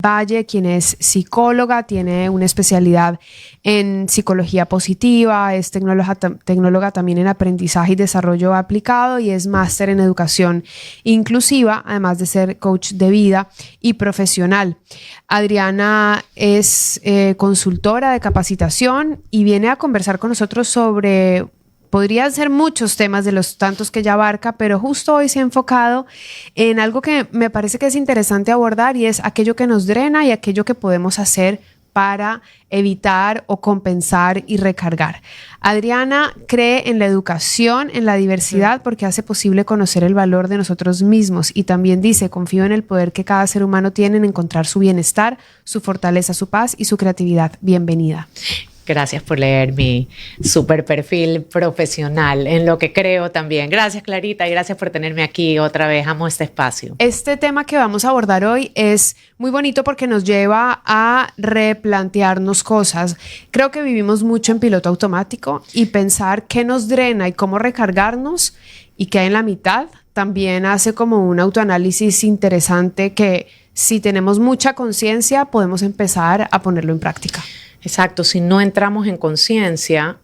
Valle, quien es psicóloga, tiene una especialidad en psicología positiva, es tecnóloga también en aprendizaje y desarrollo aplicado y es máster en educación inclusiva, además de ser coach de vida y profesional. Adriana es consultora de capacitación y viene a conversar con nosotros sobre... Podrían ser muchos temas de los tantos que ella abarca, pero justo hoy se ha enfocado en algo que me parece que es interesante abordar y es aquello que nos drena y aquello que podemos hacer para evitar o compensar y recargar. Adriana cree en la educación, en la diversidad, porque hace posible conocer el valor de nosotros mismos y también dice, confío en el poder que cada ser humano tiene en encontrar su bienestar, su fortaleza, su paz y su creatividad. Bienvenida. Gracias por leer mi super perfil profesional en lo que creo también. Gracias, Clarita, y gracias por tenerme aquí otra vez. Amo este espacio. Este tema que vamos a abordar hoy es muy bonito porque nos lleva a replantearnos cosas. Creo que vivimos mucho en piloto automático y pensar qué nos drena y cómo recargarnos y qué hay en la mitad también hace como un autoanálisis interesante que si tenemos mucha conciencia podemos empezar a ponerlo en práctica. Exacto, si no entramos en conciencia,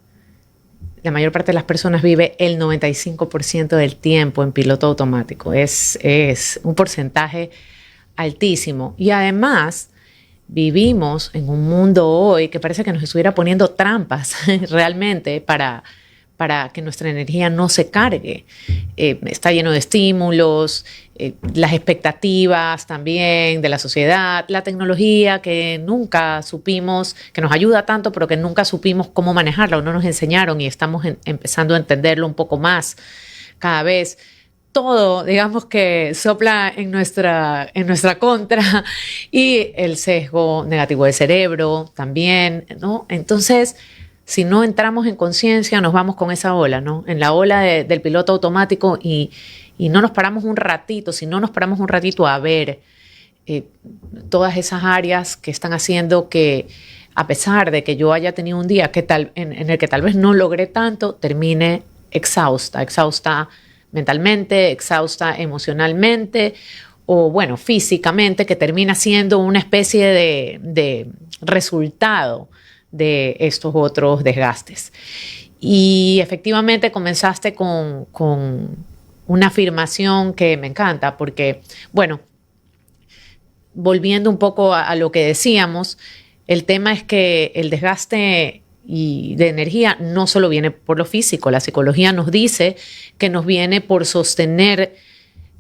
la mayor parte de las personas vive el 95% del tiempo en piloto automático. Es un porcentaje altísimo. Y además, vivimos en un mundo hoy que parece que nos estuviera poniendo trampas realmente para que nuestra energía no se cargue. Está lleno de estímulos, las expectativas también de la sociedad, la tecnología que nunca supimos, que nos ayuda tanto, pero que nunca supimos cómo manejarla o no nos enseñaron y estamos empezando a entenderlo un poco más cada vez. Todo, digamos que sopla en nuestra contra y el sesgo negativo del cerebro también, ¿no? Entonces, si no entramos en conciencia, nos vamos con esa ola, ¿no? En la ola del piloto automático y no nos paramos un ratito, si no nos paramos un ratito a ver todas esas áreas que están haciendo que, a pesar de que yo haya tenido un día en el que tal vez no logré tanto, termine exhausta mentalmente, exhausta emocionalmente o, bueno, físicamente, que termina siendo una especie de resultado de estos otros desgastes. Y efectivamente comenzaste con una afirmación que me encanta porque, bueno, volviendo un poco a lo que decíamos, el tema es que el desgaste de energía no solo viene por lo físico, la psicología nos dice que nos viene por sostener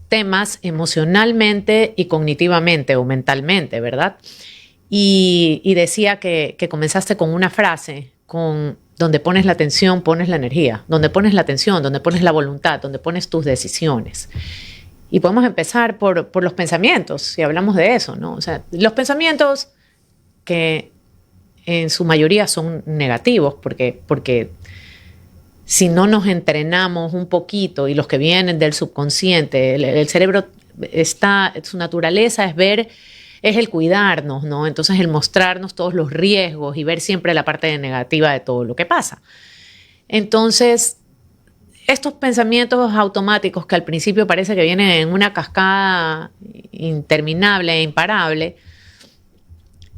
temas emocionalmente y cognitivamente o mentalmente, ¿verdad? Y decía que comenzaste con una frase, donde pones la atención, pones la energía, donde pones la atención, donde pones la voluntad, donde pones tus decisiones. Y podemos empezar por los pensamientos, si hablamos de eso, ¿no? O sea, los pensamientos que en su mayoría son negativos, porque si no nos entrenamos un poquito y los que vienen del subconsciente, el cerebro su naturaleza es el cuidarnos, ¿no? Entonces el mostrarnos todos los riesgos y ver siempre la parte negativa de todo lo que pasa. Entonces, estos pensamientos automáticos que al principio parece que vienen en una cascada interminable e imparable,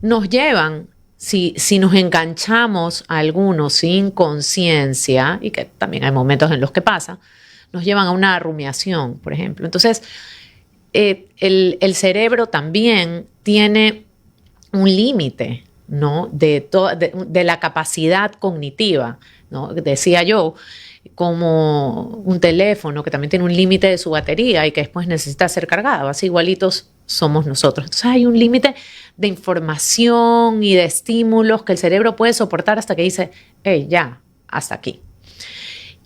nos llevan, si nos enganchamos a algunos sin conciencia, y que también hay momentos en los que pasa, nos llevan a una rumiación, por ejemplo. Entonces, el cerebro también tiene un límite, ¿no? de la capacidad cognitiva, ¿no? Decía yo, como un teléfono que también tiene un límite de su batería y que después necesita ser cargado, así igualitos somos nosotros. Entonces hay un límite de información y de estímulos que el cerebro puede soportar hasta que dice, hey, ya, hasta aquí.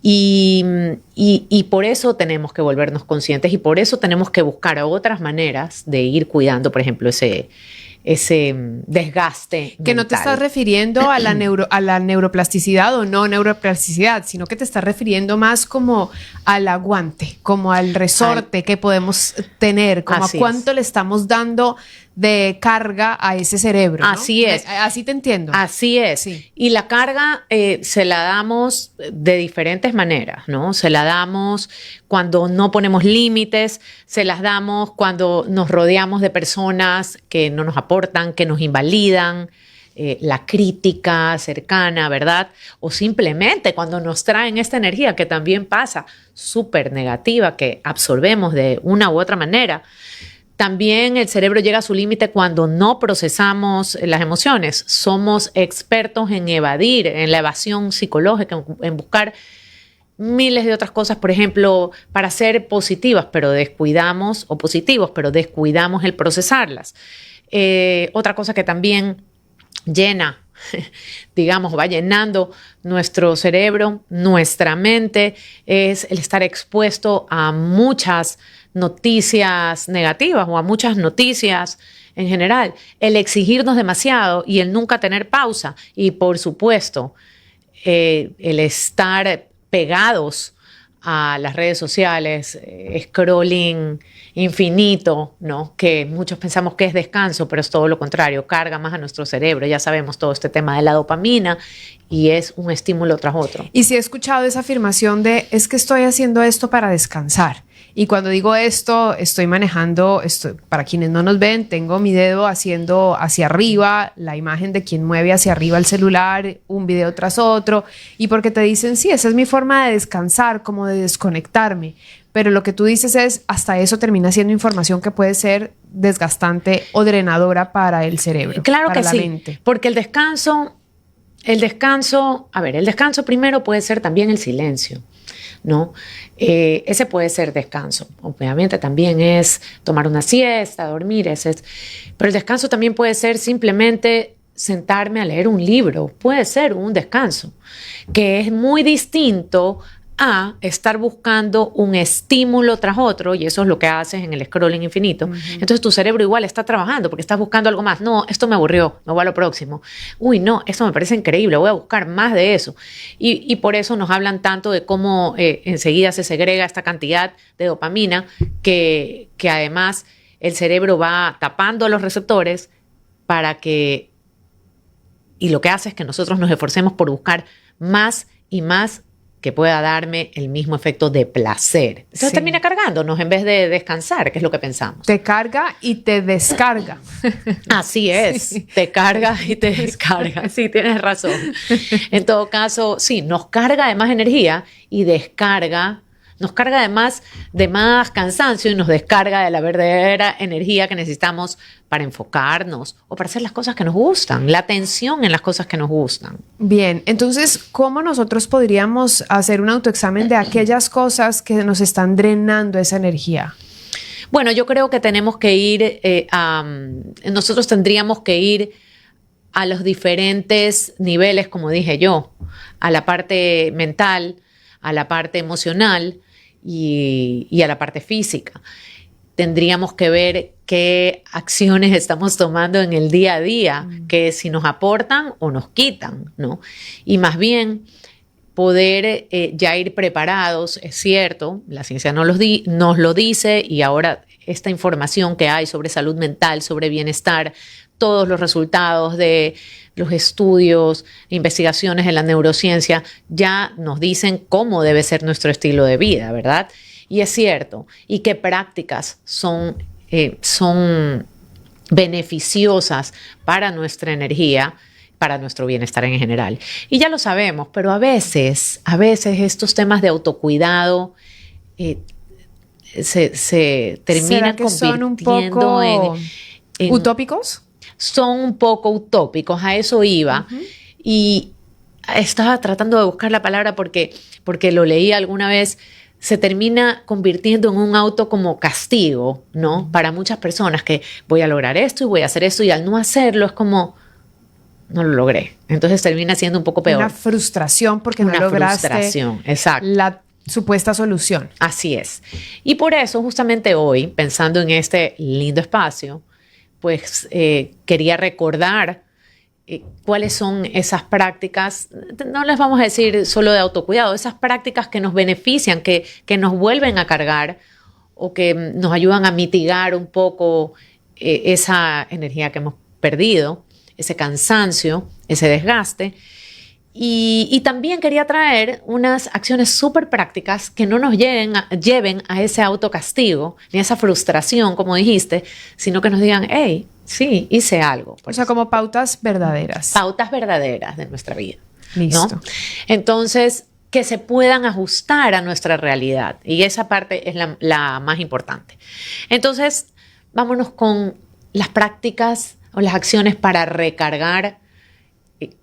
Y por eso tenemos que volvernos conscientes y por eso tenemos que buscar otras maneras de ir cuidando, por ejemplo, ese desgaste que mental. no te estás refiriendo a la neuroplasticidad o no neuroplasticidad, sino que te estás refiriendo más como al aguante, como al resorte que podemos tener, como a cuánto le estamos dando de carga a ese cerebro, ¿no? Así es. Así te entiendo. Así es. Sí. Y la carga se la damos de diferentes maneras, ¿no? Se la damos cuando no ponemos límites, se las damos cuando nos rodeamos de personas que no nos aportan, que nos invalidan, la crítica cercana, ¿verdad? O simplemente cuando nos traen esta energía que también pasa súper negativa, que absorbemos de una u otra manera. También el cerebro llega a su límite cuando no procesamos las emociones. Somos expertos en evadir, en la evasión psicológica, en buscar miles de otras cosas, por ejemplo, para ser positivas, pero descuidamos, o positivos, pero descuidamos el procesarlas. Otra cosa que también llena, digamos, va llenando nuestro cerebro, nuestra mente, es el estar expuesto a muchas noticias negativas o a muchas noticias en general, el exigirnos demasiado y el nunca tener pausa y, por supuesto, el estar pegados a las redes sociales, scrolling infinito, ¿no? Que muchos pensamos que es descanso, pero es todo lo contrario, carga más a nuestro cerebro. Ya sabemos todo este tema de la dopamina y es un estímulo tras otro. Y sí he escuchado esa afirmación de, es que estoy haciendo esto para descansar. Y cuando digo esto, estoy manejando, para quienes no nos ven, tengo mi dedo haciendo hacia arriba, la imagen de quien mueve hacia arriba el celular, un video tras otro, y porque te dicen, sí, esa es mi forma de descansar, como de desconectarme. Pero lo que tú dices es, hasta eso termina siendo información que puede ser desgastante o drenadora para el cerebro. Claro para que la sí, mente. porque el descanso, el descanso primero puede ser también el silencio, ¿no? Ese puede ser descanso. Obviamente también es tomar una siesta, dormir, pero el descanso también puede ser simplemente sentarme a leer un libro. Puede ser un descanso, que es muy distinto a estar buscando un estímulo tras otro, y eso es lo que haces en el scrolling infinito. Entonces tu cerebro igual está trabajando porque estás buscando algo más. No, esto me aburrió, me voy a lo próximo. Uy, no, esto me parece increíble, voy a buscar más de eso. Y por eso nos hablan tanto de cómo enseguida se segrega esta cantidad de dopamina que además el cerebro va tapando los receptores para que... Y lo que hace es que nosotros nos esforcemos por buscar más y más que pueda darme el mismo efecto de placer. Entonces termina cargándonos en vez de descansar, que es lo que pensamos. Te carga y te descarga. Así es, sí. Te carga y te descarga. Sí, tienes razón. En todo caso, sí, nos carga de más energía y nos carga además de más cansancio y nos descarga de la verdadera energía que necesitamos para enfocarnos o para hacer las cosas que nos gustan, la atención en las cosas que nos gustan. Bien, entonces, ¿cómo nosotros podríamos hacer un autoexamen de aquellas cosas que nos están drenando esa energía? Bueno, yo creo que tenemos que ir, nosotros tendríamos que ir a los diferentes niveles, como dije yo, a la parte mental, a la parte emocional y a la parte física. Tendríamos que ver qué acciones estamos tomando en el día a día, que si nos aportan o nos quitan, ¿no? Y más bien poder ya ir preparados, es cierto, la ciencia nos lo dice y ahora esta información que hay sobre salud mental, sobre bienestar, todos los resultados de los estudios, investigaciones de la neurociencia ya nos dicen cómo debe ser nuestro estilo de vida, ¿verdad? Y es cierto, y qué prácticas son beneficiosas para nuestra energía, para nuestro bienestar en general. Y ya lo sabemos, pero a veces estos temas de autocuidado se terminan convirtiendo son un poco en utópicos. Son un poco utópicos, a eso iba. Y estaba tratando de buscar la palabra porque lo leí alguna vez. Se termina convirtiendo en un auto como castigo, ¿no? Para muchas personas que voy a lograr esto y voy a hacer esto y al no hacerlo es como, no lo logré. Entonces termina siendo un poco peor. Una frustración porque no lograste exacto. la supuesta solución. Así es. Y por eso justamente hoy, pensando en este lindo espacio, pues quería recordar cuáles son esas prácticas, no les vamos a decir solo de autocuidado, esas prácticas que nos benefician, que nos vuelven a cargar o que nos ayudan a mitigar un poco esa energía que hemos perdido, ese cansancio, ese desgaste. Y también quería traer unas acciones súper prácticas que no nos lleven a ese autocastigo, ni a esa frustración, como dijiste, sino que nos digan, hey, sí, hice algo. O sea, como pautas verdaderas. Pautas verdaderas de nuestra vida. Listo. ¿No? Entonces, que se puedan ajustar a nuestra realidad. Y esa parte es la más importante. Entonces, vámonos con las prácticas o las acciones para recargar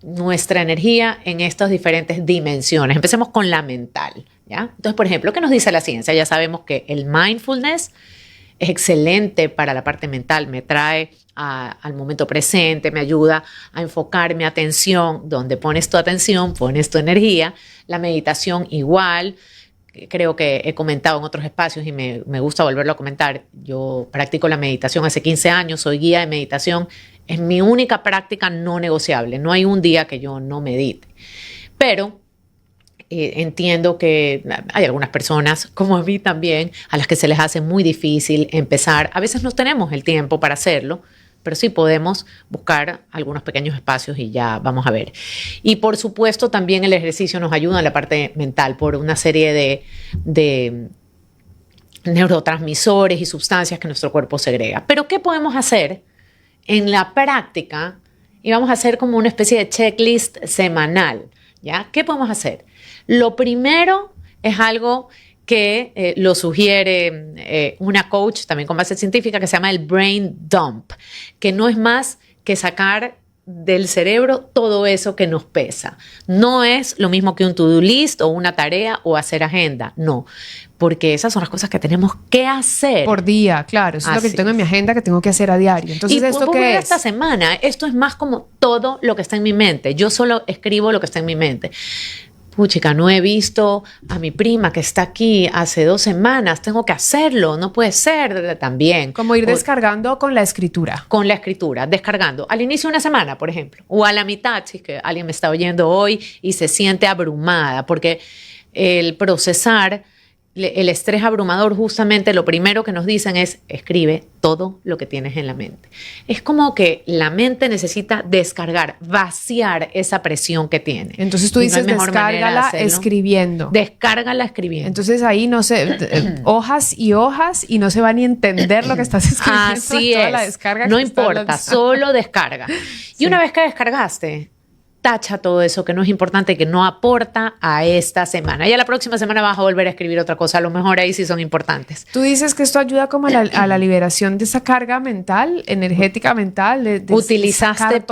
nuestra energía en estas diferentes dimensiones. Empecemos con la mental, ¿ya? Entonces, por ejemplo, ¿qué nos dice la ciencia? Ya sabemos que el mindfulness es excelente para la parte mental, me trae al momento presente, me ayuda a enfocar mi atención. Donde pones tu atención, pones tu energía. La meditación igual. Creo que he comentado en otros espacios y me gusta volverlo a comentar. Yo practico la meditación hace 15 años, soy guía de meditación. Es mi única práctica no negociable. No hay un día que yo no medite. Pero entiendo que hay algunas personas, como a mí también, a las que se les hace muy difícil empezar. A veces no tenemos el tiempo para hacerlo, pero sí podemos buscar algunos pequeños espacios y ya vamos a ver. Y por supuesto también el ejercicio nos ayuda en la parte mental por una serie de neurotransmisores y sustancias que nuestro cuerpo segrega. Pero ¿qué podemos hacer en la práctica? Y vamos a hacer como una especie de checklist semanal, ¿ya? ¿Qué podemos hacer? Lo primero es algo que lo sugiere una coach también con base científica que se llama el brain dump, que no es más que sacar del cerebro todo eso que nos pesa. No es lo mismo que un to-do list o una tarea o hacer agenda, no, porque esas son las cosas que tenemos que hacer. Por día, claro, eso es lo que tengo en mi agenda que tengo que hacer a diario. Entonces, ¿esto qué es? Esta semana, esto es más como todo lo que está en mi mente. Yo solo escribo lo que está en mi mente. Puchica, no he visto a mi prima que está aquí hace 2 semanas, tengo que hacerlo, no puede ser también. Como ir descargando con la escritura. Con la escritura, descargando. Al inicio de una semana, por ejemplo, o a la mitad, si es que alguien me está oyendo hoy y se siente abrumada, porque el procesar el estrés abrumador, justamente lo primero que nos dicen es escribe todo lo que tienes en la mente. Es como que la mente necesita descargar, vaciar esa presión que tiene. Entonces tú dices descárgala escribiendo. Descárgala escribiendo. Entonces ahí no sé, hojas y hojas y no se va ni a entender lo que estás escribiendo. Así es. La descarga no importa, solo descarga. Y una vez que descargaste, tacha todo eso que no es importante, que no aporta a esta semana. Ya la próxima semana vas a volver a escribir otra cosa. A lo mejor ahí sí son importantes. Tú dices que esto ayuda como a la liberación de esa carga mental, energética mental. Utilizaste